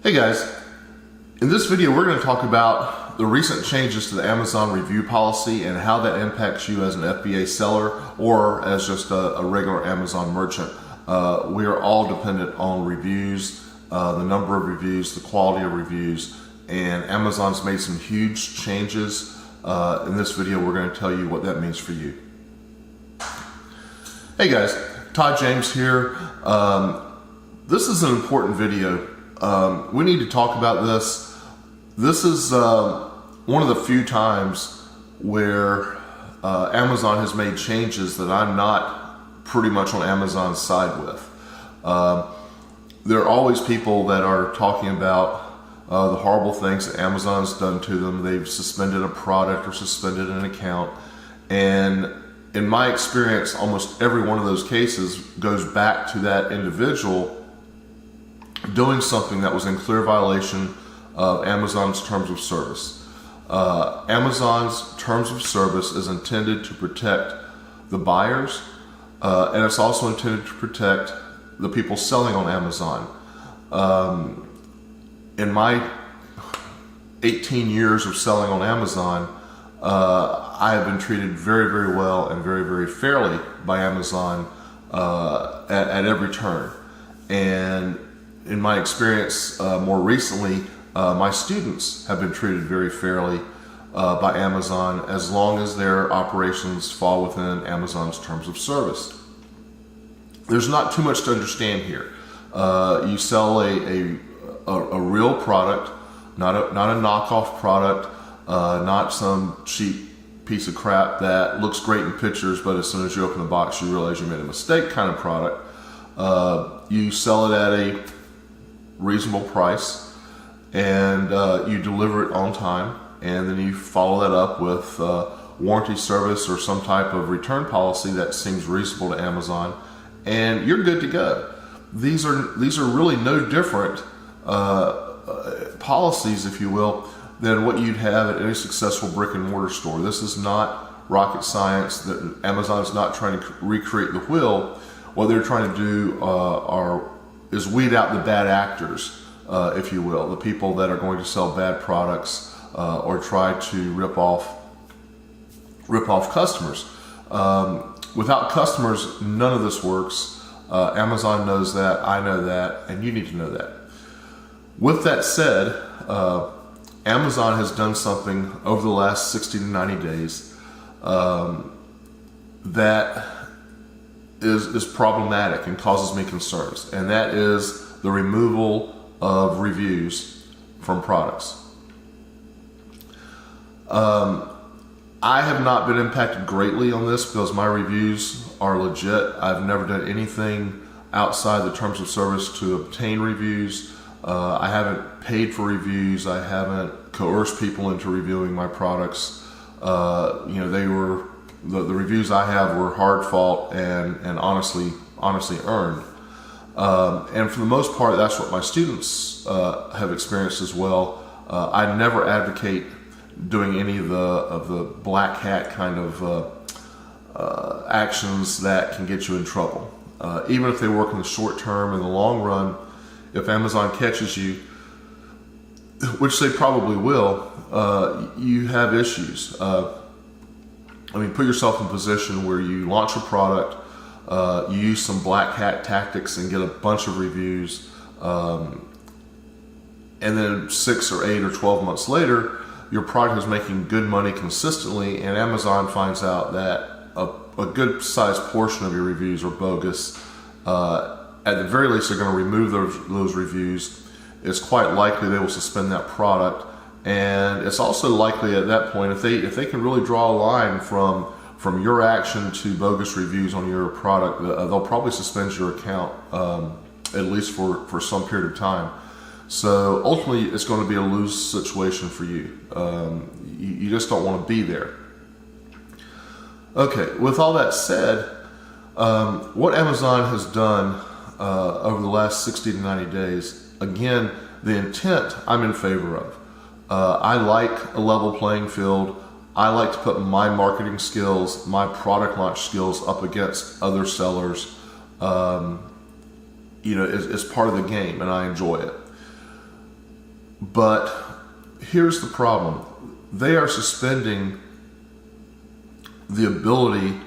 Hey guys, in this video we're going to talk about the recent changes to the Amazon review policy and how that impacts you as an FBA seller or as just a regular Amazon merchant. We are all dependent on reviews, the number of reviews, the quality of reviews, and Amazon's made some huge changes. In this video we're going to tell you what that means for you. Hey guys, Todd James here. This is an important video. We need to talk about this. This is one of the few times where Amazon has made changes that I'm not pretty much on Amazon's side with. There are always people that are talking about the horrible things that Amazon's done to them. They've suspended a product or suspended an account. And in my experience, almost every one of those cases goes back to that individual doing something that was in clear violation of Amazon's terms of service. Amazon's terms of service is intended to protect the buyers, and it's also intended to protect the people selling on Amazon. In my 18 years of selling on Amazon, I have been treated very, very well and very, very fairly by Amazon at every turn. And in my experience, more recently, my students have been treated very fairly by Amazon as long as their operations fall within Amazon's terms of service. There's not too much to understand here. You sell a real product, not a knockoff product, not some cheap piece of crap that looks great in pictures, but as soon as you open the box, you realize you made a mistake kind of product. You sell it at a reasonable price, and you deliver it on time, and then you follow that up with warranty service or some type of return policy that seems reasonable to Amazon, and you're good to go. These are really no different policies, if you will, than what you'd have at any successful brick and mortar store. This is not rocket science. That Amazon is not trying to recreate the wheel. What they're trying to do is weed out the bad actors, if you will, the people that are going to sell bad products or try to rip off customers. Without customers, none of this works. Amazon knows that, I know that, and you need to know that. With that said, Amazon has done something over the last 60 to 90 days that is problematic and causes me concerns, and that is the removal of reviews from products. I have not been impacted greatly on this because my reviews are legit. I've never done anything outside the terms of service to obtain reviews. I haven't paid for reviews. I haven't coerced people into reviewing my products. The reviews I have were hard fought and honestly earned. And for the most part, that's what my students have experienced as well. I never advocate doing any of the black hat kind of actions that can get you in trouble. Even if they work in the short term, in the long run, if Amazon catches you, which they probably will, you have issues. Put yourself in a position where you launch a product, you use some black hat tactics and get a bunch of reviews, and then 6 or 8 or 12 months later, your product is making good money consistently, and Amazon finds out that a good sized portion of your reviews are bogus. At the very least, they're going to remove those reviews. It's quite likely they will suspend that product. And it's also likely at that point, if they can really draw a line from your action to bogus reviews on your product, they'll probably suspend your account, at least for some period of time. So ultimately, it's going to be a lose situation for you. You just don't want to be there. Okay, with all that said, what Amazon has done over the last 60 to 90 days, again, the intent I'm in favor of. I like a level playing field. I like to put my marketing skills, my product launch skills up against other sellers. It's part of the game, and I enjoy it. But here's the problem. They are suspending the ability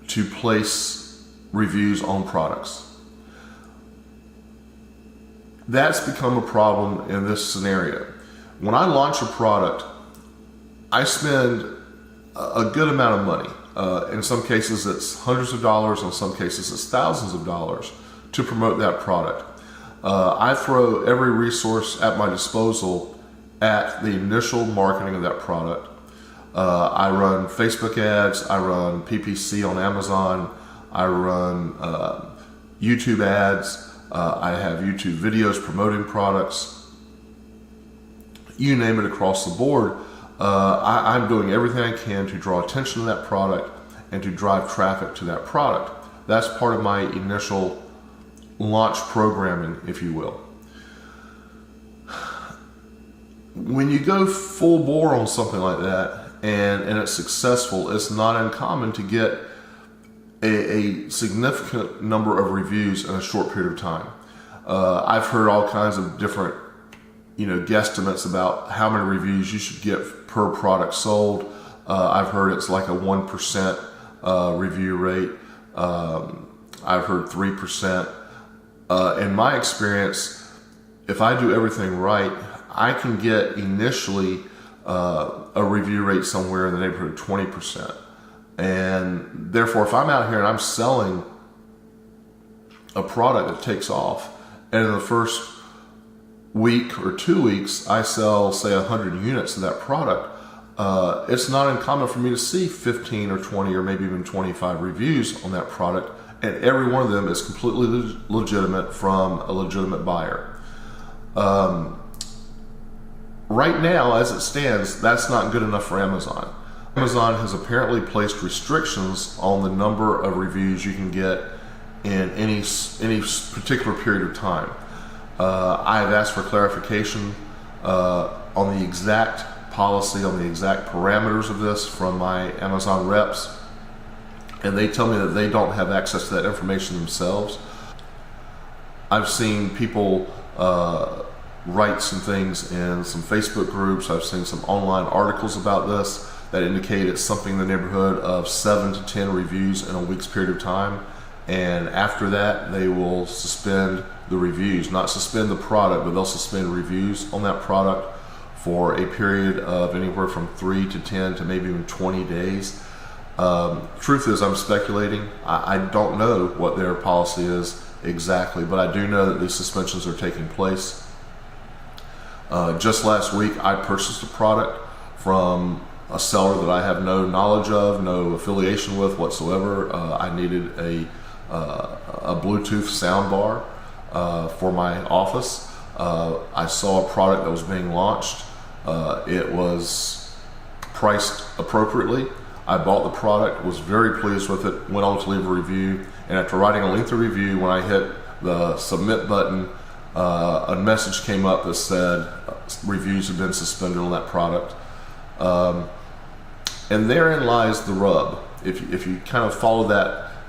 to place reviews on products. That's become a problem in this scenario. When I launch a product, I spend a good amount of money. In some cases it's hundreds of dollars, in some cases it's thousands of dollars to promote that product. I throw every resource at my disposal at the initial marketing of that product. I run Facebook ads, I run PPC on Amazon, I run YouTube ads, I have YouTube videos promoting products. You name it across the board. I'm doing everything I can to draw attention to that product and to drive traffic to that product. That's part of my initial launch programming, if you will. When you go full bore on something like that and it's successful, it's not uncommon to get a significant number of reviews in a short period of time. I've heard all kinds of different guesstimates about how many reviews you should get per product sold. I've heard it's like a 1% review rate. I've heard 3%. In my experience, if I do everything right, I can get initially a review rate somewhere in the neighborhood of 20%. And therefore, if I'm out here and I'm selling a product that takes off, and in the first week or 2 weeks, I sell, say, 100 units of that product, it's not uncommon for me to see 15 or 20 or maybe even 25 reviews on that product, and every one of them is completely legitimate from a legitimate buyer. Right now, as it stands, that's not good enough for Amazon. Amazon has apparently placed restrictions on the number of reviews you can get in any particular period of time. I have asked for clarification on the exact policy, on the exact parameters of this from my Amazon reps, and they tell me that they don't have access to that information themselves. I've seen people write some things in some Facebook groups. I've seen some online articles about this that indicate it's something in the neighborhood of 7 to 10 reviews in a week's period of time, and after that they will suspend the reviews. Not suspend the product, but they'll suspend reviews on that product for a period of anywhere from 3 to 10 to maybe even 20 days. Truth is, I'm speculating. I don't know what their policy is exactly, but I do know that these suspensions are taking place. Just last week, I purchased a product from a seller that I have no knowledge of, no affiliation with whatsoever. I needed a Bluetooth sound bar for my office. I saw a product that was being launched. It was priced appropriately. I bought the product, was very pleased with it, went on to leave a review, and after writing a lengthy review, when I hit the submit button, a message came up that said reviews have been suspended on that product. And therein lies the rub. If you kind of follow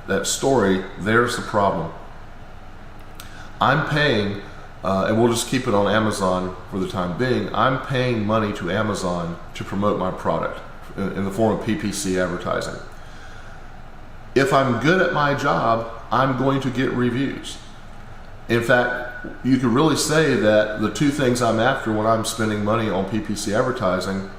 that story, there's the problem. I'm paying, and we'll just keep it on Amazon for the time being, I'm paying money to Amazon to promote my product in the form of PPC advertising. If I'm good at my job, I'm going to get reviews. In fact, you could really say that the two things I'm after when I'm spending money on PPC advertising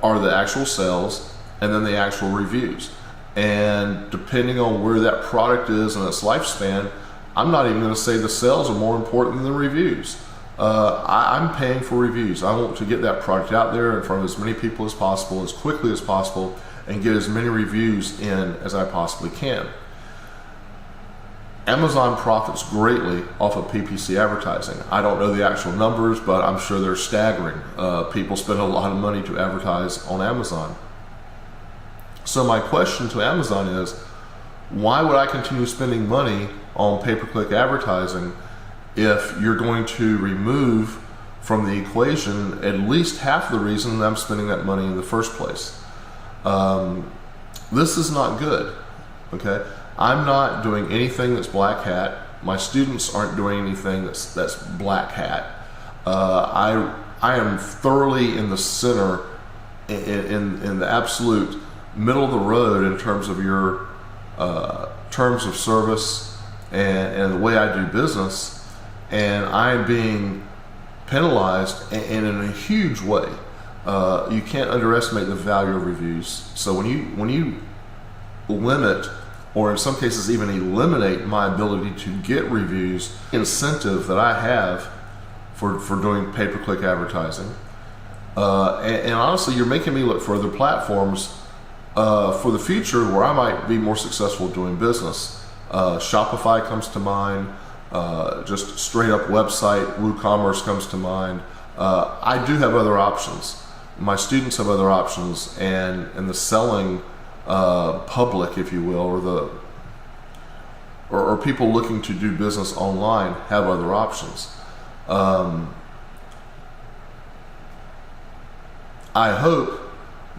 are the actual sales and then the actual reviews. And depending on where that product is in its lifespan, I'm not even going to say the sales are more important than the reviews. I'm paying for reviews. I want to get that product out there in front of as many people as possible, as quickly as possible, and get as many reviews in as I possibly can. Amazon profits greatly off of PPC advertising. I don't know the actual numbers, but I'm sure they're staggering. People spend a lot of money to advertise on Amazon. So my question to Amazon is, why would I continue spending money on pay-per-click advertising if you're going to remove from the equation at least half the reason that I'm spending that money in the first place? This is not good, okay? I'm not doing anything that's black hat. My students aren't doing anything that's black hat. I I am thoroughly in the center, in the absolute middle of the road in terms of your terms of service and the way I do business, and I'm being penalized and in a huge way. You can't underestimate the value of reviews. So when you limit, or in some cases even eliminate, my ability to get reviews, incentive that I have for doing pay-per-click advertising, and honestly, you're making me look for other platforms for the future where I might be more successful doing business. Shopify comes to mind. Just straight up website, WooCommerce comes to mind. I do have other options. My students have other options, and the selling public, if you will, or people looking to do business online have other options. I hope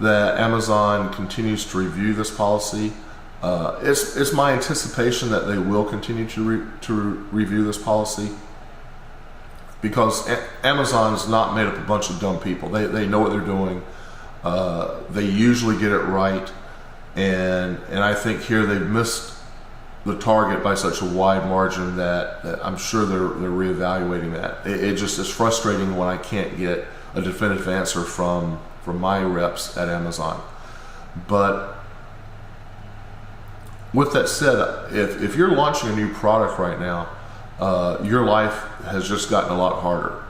that Amazon continues to review this policy. It's my anticipation that they will continue to review this policy, because Amazon's not made up a bunch of dumb people. They know what they're doing. They usually get it right, and I think here they've missed the target by such a wide margin that I'm sure they're reevaluating that. It just is frustrating when I can't get a definitive answer from my reps at Amazon. But with that said, if you're launching a new product right now, your life has just gotten a lot harder.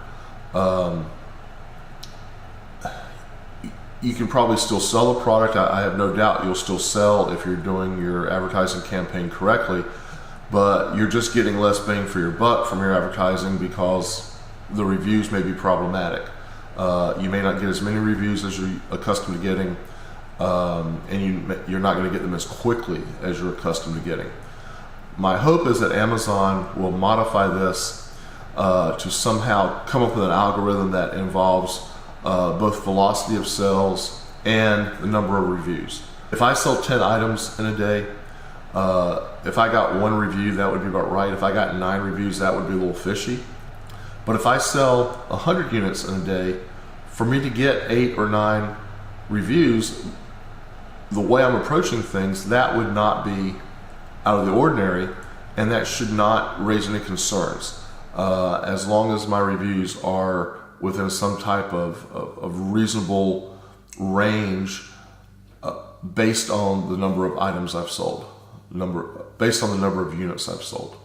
You can probably still sell a product. I have no doubt you'll still sell if you're doing your advertising campaign correctly, but you're just getting less bang for your buck from your advertising because the reviews may be problematic. You may not get as many reviews as you're accustomed to getting, and you're not going to get them as quickly as you're accustomed to getting. My hope is that Amazon will modify this to somehow come up with an algorithm that involves both velocity of sales and the number of reviews. If I sell 10 items in a day, if I got 1 review, that would be about right. If I got 9 reviews, that would be a little fishy. But if I sell 100 units in a day, for me to get 8 or 9 reviews, the way I'm approaching things, that would not be out of the ordinary, and that should not raise any concerns. As long as my reviews are within some type of reasonable range, based on the number of items I've sold, based on the number of units I've sold.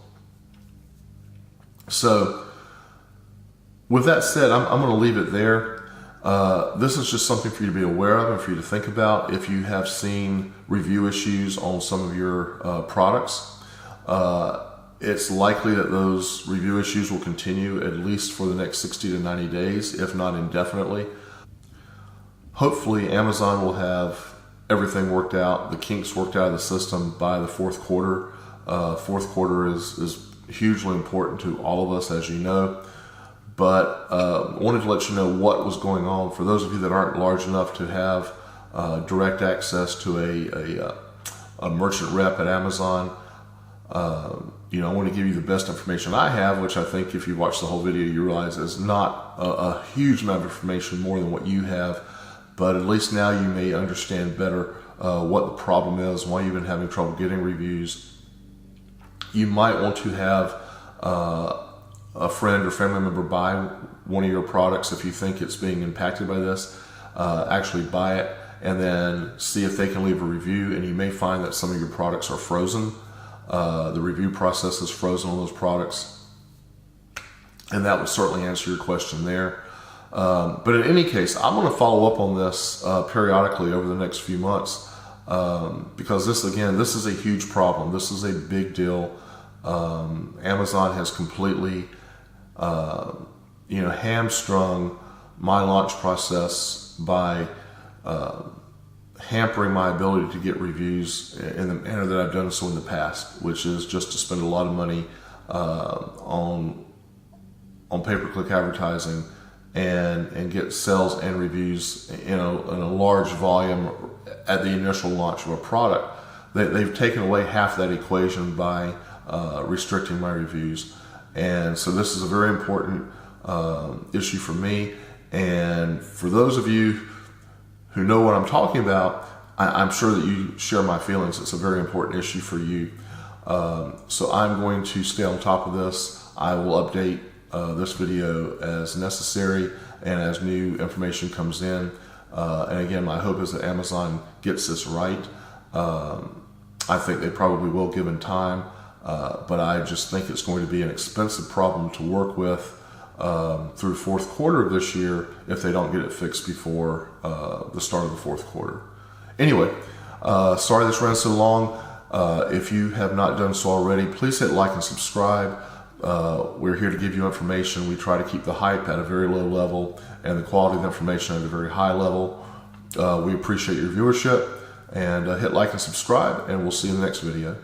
So with that said, I'm going to leave it there. This is just something for you to be aware of and for you to think about if you have seen review issues on some of your products. It's likely that those review issues will continue at least for the next 60 to 90 days, if not indefinitely. Hopefully Amazon will have everything worked out, the kinks worked out of the system by the fourth quarter. Fourth quarter is hugely important to all of us, as you know. But wanted to let you know what was going on. For those of you that aren't large enough to have direct access to a merchant rep at Amazon, I want to give you the best information I have, which I think if you watch the whole video, you realize is not a huge amount of information more than what you have. But at least now you may understand better what the problem is, why you've been having trouble getting reviews. You might want to have a friend or family member buy one of your products if you think it's being impacted by this. Actually buy it and then see if they can leave a review, and you may find that some of your products are frozen. The review process is frozen on those products, and that would certainly answer your question there. But in any case, I'm going to follow up on this periodically over the next few months, because this is a huge problem. This is a big deal. Amazon has completely hamstrung my launch process by hampering my ability to get reviews in the manner that I've done so in the past, which is just to spend a lot of money on pay-per-click advertising and get sales and reviews in a large volume at the initial launch of a product. They've taken away half that equation by restricting my reviews, and so this is a very important issue for me. And for those of you who know what I'm talking about, I'm sure that you share my feelings. It's a very important issue for you. So I'm going to stay on top of this. I will update this video as necessary and as new information comes in. And again, my hope is that Amazon gets this right. I think they probably will given time, but I just think it's going to be an expensive problem to work with through fourth quarter of this year if they don't get it fixed before the start of the fourth quarter. Anyway, sorry this ran so long. If you have not done so already, please hit like and subscribe. We're here to give you information. We try to keep the hype at a very low level and the quality of the information at a very high level. We appreciate your viewership, and hit like and subscribe, and we'll see you in the next video.